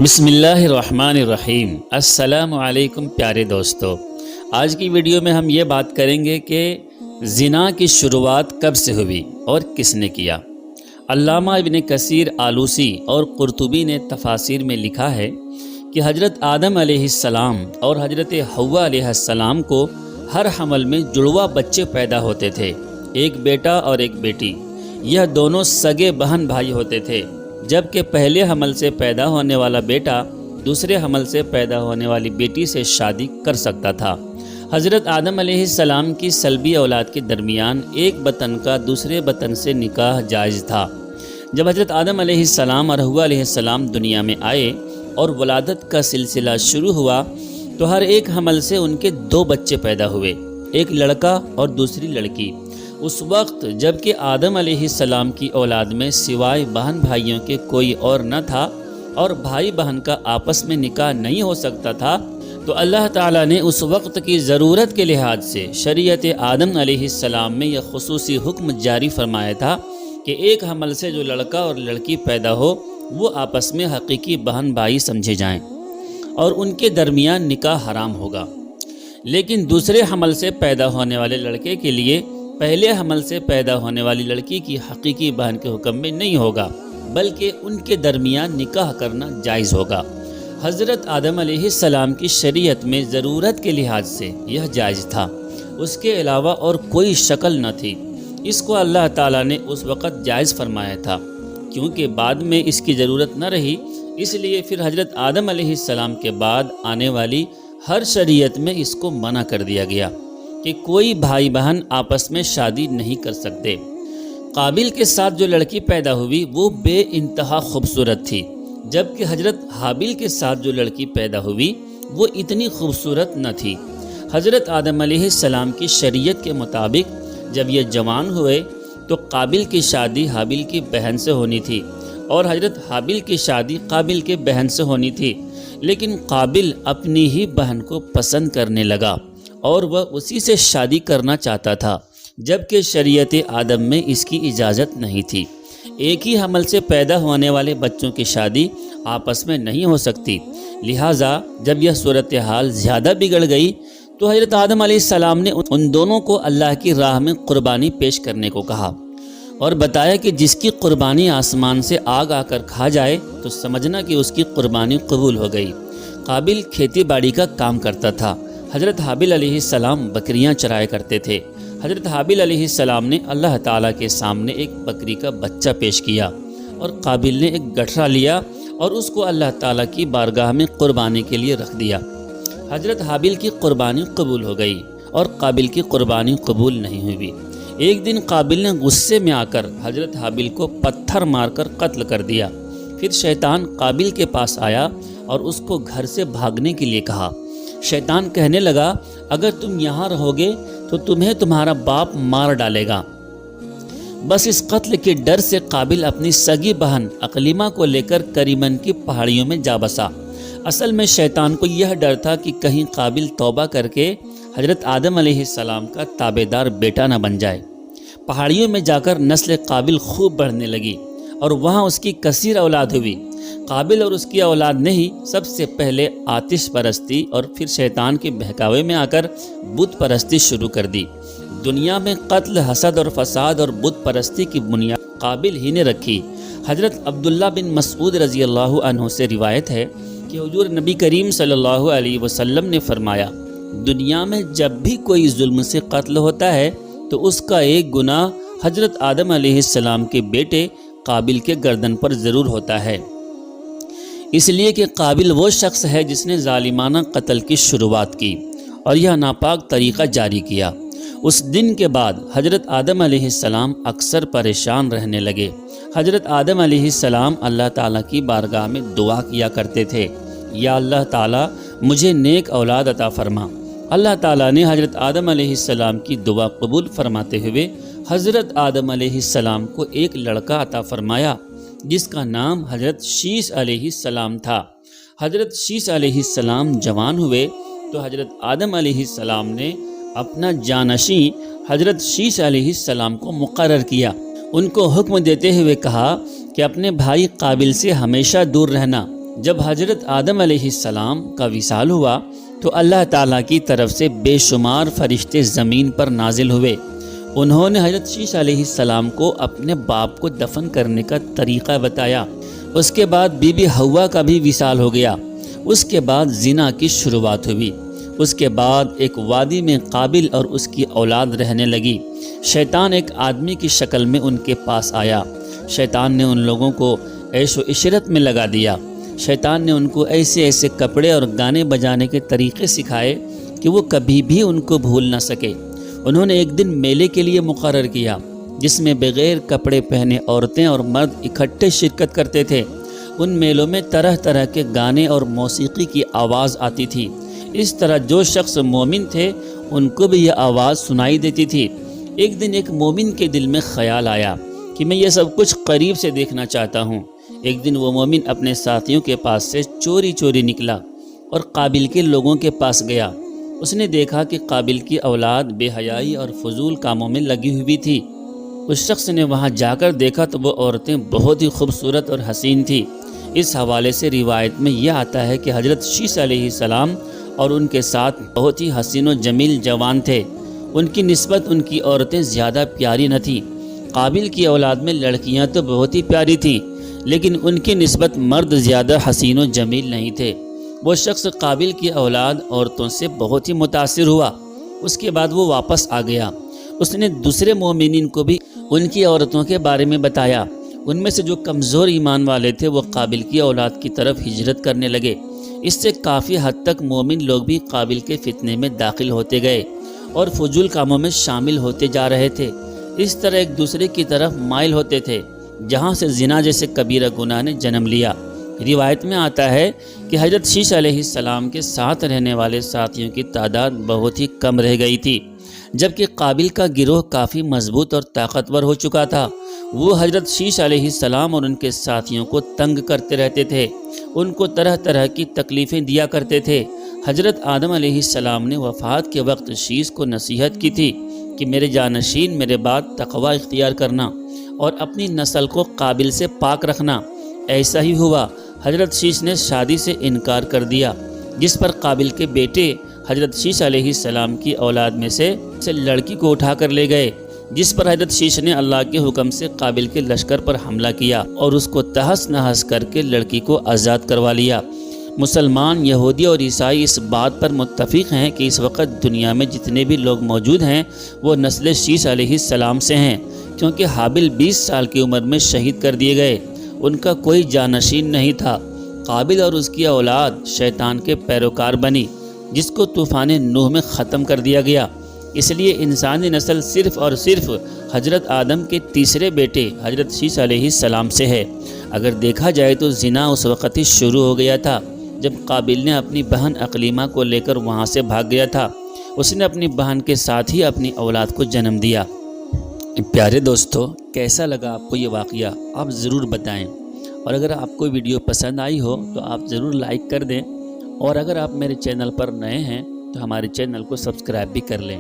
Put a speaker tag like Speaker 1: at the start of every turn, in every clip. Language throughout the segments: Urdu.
Speaker 1: بسم اللہ الرحمن الرحیم۔ السلام علیکم پیارے دوستو، آج کی ویڈیو میں ہم یہ بات کریں گے کہ زنا کی شروعات کب سے ہوئی اور کس نے کیا۔ علامہ ابن کثیر آلوسی اور قرطبی نے تفاسیر میں لکھا ہے کہ حضرت آدم علیہ السلام اور حضرت حوا علیہ السلام کو ہر حمل میں جڑواں بچے پیدا ہوتے تھے، ایک بیٹا اور ایک بیٹی۔ یہ دونوں سگے بہن بھائی ہوتے تھے، جبکہ پہلے حمل سے پیدا ہونے والا بیٹا دوسرے حمل سے پیدا ہونے والی بیٹی سے شادی کر سکتا تھا۔ حضرت آدم علیہ السلام کی سلبی اولاد کے درمیان ایک بطن کا دوسرے بطن سے نکاح جائز تھا۔ جب حضرت آدم علیہ السلام اور حوا علیہ السلام دنیا میں آئے اور ولادت کا سلسلہ شروع ہوا تو ہر ایک حمل سے ان کے 2 بچے پیدا ہوئے، ایک لڑکا اور دوسری لڑکی۔ اس وقت جب کہ آدم علیہ السلام کی اولاد میں سوائے بہن بھائیوں کے کوئی اور نہ تھا اور بھائی بہن کا آپس میں نکاح نہیں ہو سکتا تھا، تو اللہ تعالیٰ نے اس وقت کی ضرورت کے لحاظ سے شریعت آدم علیہ السلام میں یہ خصوصی حکم جاری فرمایا تھا کہ ایک حمل سے جو لڑکا اور لڑکی پیدا ہو وہ آپس میں حقیقی بہن بھائی سمجھے جائیں اور ان کے درمیان نکاح حرام ہوگا۔ لیکن دوسرے حمل سے پیدا ہونے والے لڑکے کے لیے پہلے حمل سے پیدا ہونے والی لڑکی کی حقیقی بہن کے حکم میں نہیں ہوگا، بلکہ ان کے درمیان نکاح کرنا جائز ہوگا۔ حضرت آدم علیہ السلام کی شریعت میں ضرورت کے لحاظ سے یہ جائز تھا، اس کے علاوہ اور کوئی شکل نہ تھی۔ اس کو اللہ تعالیٰ نے اس وقت جائز فرمایا تھا، کیونکہ بعد میں اس کی ضرورت نہ رہی، اس لیے پھر حضرت آدم علیہ السلام کے بعد آنے والی ہر شریعت میں اس کو منع کر دیا گیا کہ کوئی بھائی بہن آپس میں شادی نہیں کر سکتے۔ قابل کے ساتھ جو لڑکی پیدا ہوئی وہ بے انتہا خوبصورت تھی، جبکہ حضرت حابیل کے ساتھ جو لڑکی پیدا ہوئی وہ اتنی خوبصورت نہ تھی۔ حضرت آدم علیہ السلام کی شریعت کے مطابق جب یہ جوان ہوئے تو قابل کی شادی حابیل کی بہن سے ہونی تھی اور حضرت حابیل کی شادی قابل کے بہن سے ہونی تھی، لیکن قابل اپنی ہی بہن کو پسند کرنے لگا اور وہ اسی سے شادی کرنا چاہتا تھا، جبکہ شریعت آدم میں اس کی اجازت نہیں تھی۔ ایک ہی حمل سے پیدا ہونے والے بچوں کی شادی آپس میں نہیں ہو سکتی، لہٰذا جب یہ صورتحال زیادہ بگڑ گئی تو حضرت آدم علیہ السلام نے ان دونوں کو اللہ کی راہ میں قربانی پیش کرنے کو کہا اور بتایا کہ جس کی قربانی آسمان سے آگ آ کر کھا جائے تو سمجھنا کہ اس کی قربانی قبول ہو گئی۔ قابل کھیتی باڑی کا کام کرتا تھا، حضرت حابیل علیہ السلام بکریاں چرایا کرتے تھے۔ حضرت حابیل علیہ السلام نے اللہ تعالیٰ کے سامنے ایک بکری کا بچہ پیش کیا اور قابل نے ایک گٹھڑا لیا اور اس کو اللہ تعالیٰ کی بارگاہ میں قربانی کے لیے رکھ دیا۔ حضرت حابیل کی قربانی قبول ہو گئی اور قابل کی قربانی قبول نہیں ہوئی۔ ایک دن قابل نے غصے میں آ کر حضرت حابیل کو پتھر مار کر قتل کر دیا۔ پھر شیطان قابل کے پاس آیا اور اس کو گھر سے بھاگنے کے لیے کہا۔ شیطان کہنے لگا، اگر تم یہاں رہو گے تو تمہیں تمہارا باپ مار ڈالے گا۔ بس اس قتل کے ڈر سے قابل اپنی سگی بہن اقلیمہ کو لے کر کریمن کی پہاڑیوں میں جا بسا۔ اصل میں شیطان کو یہ ڈر تھا کہ کہیں قابل توبہ کر کے حضرت آدم علیہ السلام کا تابعدار بیٹا نہ بن جائے۔ پہاڑیوں میں جا کر نسل قابل خوب بڑھنے لگی اور وہاں اس کی کثیر اولاد ہوئی۔ قابل اور اس کی اولاد نے ہی سب سے پہلے آتش پرستی اور پھر شیطان کے بہکاوے میں آ کر بت پرستی شروع کر دی۔ دنیا میں قتل، حسد اور فساد اور بت پرستی کی بنیاد قابل ہی نے رکھی۔ حضرت عبداللہ بن مسعود رضی اللہ عنہ سے روایت ہے کہ حضور نبی کریم صلی اللہ علیہ وسلم نے فرمایا، دنیا میں جب بھی کوئی ظلم سے قتل ہوتا ہے تو اس کا ایک گناہ حضرت آدم علیہ السلام کے بیٹے قابل کے گردن پر ضرور ہوتا ہے، اس لیے کہ قابل وہ شخص ہے جس نے ظالمانہ قتل کی شروعات کی اور یہ ناپاک طریقہ جاری کیا۔ اس دن کے بعد حضرت آدم علیہ السلام اکثر پریشان رہنے لگے۔ حضرت آدم علیہ السلام اللہ تعالیٰ کی بارگاہ میں دعا کیا کرتے تھے، یا اللہ تعالیٰ مجھے نیک اولاد عطا فرما۔ اللہ تعالیٰ نے حضرت آدم علیہ السلام کی دعا قبول فرماتے ہوئے حضرت آدم علیہ السلام کو ایک لڑکا عطا فرمایا جس کا نام حضرت شیش علیہ السلام تھا۔ حضرت شیش علیہ السلام جوان ہوئے تو حضرت آدم علیہ السلام نے اپنا جانشین حضرت شیش علیہ السلام کو مقرر کیا۔ ان کو حکم دیتے ہوئے کہا کہ اپنے بھائی قابل سے ہمیشہ دور رہنا جب حضرت آدم علیہ السلام کا وصال ہوا تو اللہ تعالیٰ کی طرف سے بے شمار فرشتے زمین پر نازل ہوئے۔ انہوں نے حضرت شیش علیہ السلام کو اپنے باپ کو دفن کرنے کا طریقہ بتایا۔ اس کے بعد بی بی حوا کا بھی وصال ہو گیا۔ اس کے بعد زنا کی شروعات ہوئی۔ اس کے بعد ایک وادی میں قابل اور اس کی اولاد رہنے لگی۔ شیطان ایک آدمی کی شکل میں ان کے پاس آیا۔ شیطان نے ان لوگوں کو عیش و عشرت میں لگا دیا۔ شیطان نے ان کو ایسے ایسے کپڑے اور گانے بجانے کے طریقے سکھائے کہ وہ کبھی بھی ان کو بھول نہ سکے۔ انہوں نے ایک دن میلے کے لیے مقرر کیا جس میں بغیر کپڑے پہنے عورتیں اور مرد اکٹھے شرکت کرتے تھے۔ ان میلوں میں طرح طرح کے گانے اور موسیقی کی آواز آتی تھی۔ اس طرح جو شخص مومن تھے ان کو بھی یہ آواز سنائی دیتی تھی۔ ایک دن ایک مومن کے دل میں خیال آیا کہ میں یہ سب کچھ قریب سے دیکھنا چاہتا ہوں۔ ایک دن وہ مومن اپنے ساتھیوں کے پاس سے چوری چوری نکلا اور قابل کے لوگوں کے پاس گیا۔ اس نے دیکھا کہ قابل کی اولاد بے حیائی اور فضول کاموں میں لگی ہوئی تھی۔ اس شخص نے وہاں جا کر دیکھا تو وہ عورتیں بہت ہی خوبصورت اور حسین تھیں۔ اس حوالے سے روایت میں یہ آتا ہے کہ حضرت شیش علیہ السلام اور ان کے ساتھ بہت ہی حسین و جمیل جوان تھے۔ ان کی نسبت ان کی عورتیں زیادہ پیاری نہ تھیں۔ قابل کی اولاد میں لڑکیاں تو بہت ہی پیاری تھیں، لیکن ان کی نسبت مرد زیادہ حسین و جمیل نہیں تھے۔ وہ شخص قابل کی اولاد عورتوں سے بہت ہی متاثر ہوا۔ اس کے بعد وہ واپس آ گیا۔ اس نے دوسرے مومنین کو بھی ان کی عورتوں کے بارے میں بتایا۔ ان میں سے جو کمزور ایمان والے تھے وہ قابل کی اولاد کی طرف ہجرت کرنے لگے۔ اس سے کافی حد تک مومن لوگ بھی قابل کے فتنے میں داخل ہوتے گئے اور فضول کاموں میں شامل ہوتے جا رہے تھے۔ اس طرح ایک دوسرے کی طرف مائل ہوتے تھے، جہاں سے زنا جیسے کبیرہ گناہ نے جنم لیا۔ روایت میں آتا ہے کہ حضرت شیش علیہ السلام کے ساتھ رہنے والے ساتھیوں کی تعداد بہت ہی کم رہ گئی تھی، جبکہ قابل کا گروہ کافی مضبوط اور طاقتور ہو چکا تھا۔ وہ حضرت شیش علیہ السلام اور ان کے ساتھیوں کو تنگ کرتے رہتے تھے، ان کو طرح طرح کی تکلیفیں دیا کرتے تھے۔ حضرت آدم علیہ السلام نے وفات کے وقت شیش کو نصیحت کی تھی کہ میرے جانشین میرے بعد تقوی اختیار کرنا اور اپنی نسل کو قابل سے پاک رکھنا۔ ایسا ہی ہوا۔ حضرت شیش نے شادی سے انکار کر دیا، جس پر قابل کے بیٹے حضرت شیش علیہ السلام کی اولاد میں سے لڑکی کو اٹھا کر لے گئے، جس پر حضرت شیش نے اللہ کے حکم سے قابل کے لشکر پر حملہ کیا اور اس کو تہس نہس کر کے لڑکی کو آزاد کروا لیا۔ مسلمان، یہودی اور عیسائی اس بات پر متفق ہیں کہ اس وقت دنیا میں جتنے بھی لوگ موجود ہیں وہ نسل شیش علیہ السلام سے ہیں، کیونکہ حابل 20 سال کی عمر میں شہید کر دیے گئے۔ ان کا کوئی جانشین نہیں تھا۔ قابل اور اس کی اولاد شیطان کے پیروکار بنی، جس کو طوفان نوح میں ختم کر دیا گیا۔ اس لیے انسانی نسل صرف اور صرف حضرت آدم کے تیسرے بیٹے حضرت شیش علیہ السلام سے ہے۔ اگر دیکھا جائے تو زنا اس وقت ہی شروع ہو گیا تھا جب قابل نے اپنی بہن اقلیمہ کو لے کر وہاں سے بھاگ گیا تھا۔ اس نے اپنی بہن کے ساتھ ہی اپنی اولاد کو جنم دیا۔ پیارے دوستو، کیسا لگا آپ کو یہ واقعہ؟ آپ ضرور بتائیں، اور اگر آپ کو ویڈیو پسند آئی ہو تو آپ ضرور لائک کر دیں، اور اگر آپ میرے چینل پر نئے ہیں تو ہمارے چینل کو سبسکرائب بھی کر لیں۔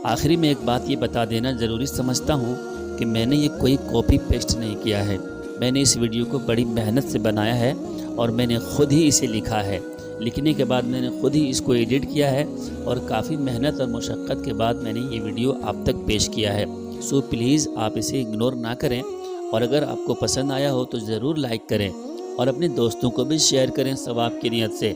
Speaker 1: آخری میں ایک بات یہ بتا دینا ضروری سمجھتا ہوں کہ میں نے یہ کوئی کاپی پیسٹ نہیں کیا ہے۔ میں نے اس ویڈیو کو بڑی محنت سے بنایا ہے اور میں نے خود ہی اسے لکھا ہے۔ لکھنے کے بعد میں نے خود ہی اس کو ایڈٹ کیا ہے اور کافی محنت اور مشقت کے بعد میں نے یہ ویڈیو آپ تک پیش کیا ہے۔ سو پلیز آپ اسے اگنور نہ کریں، اور اگر آپ کو پسند آیا ہو تو ضرور لائک کریں اور اپنے دوستوں کو بھی شیئر کریں ثواب کی نیت سے۔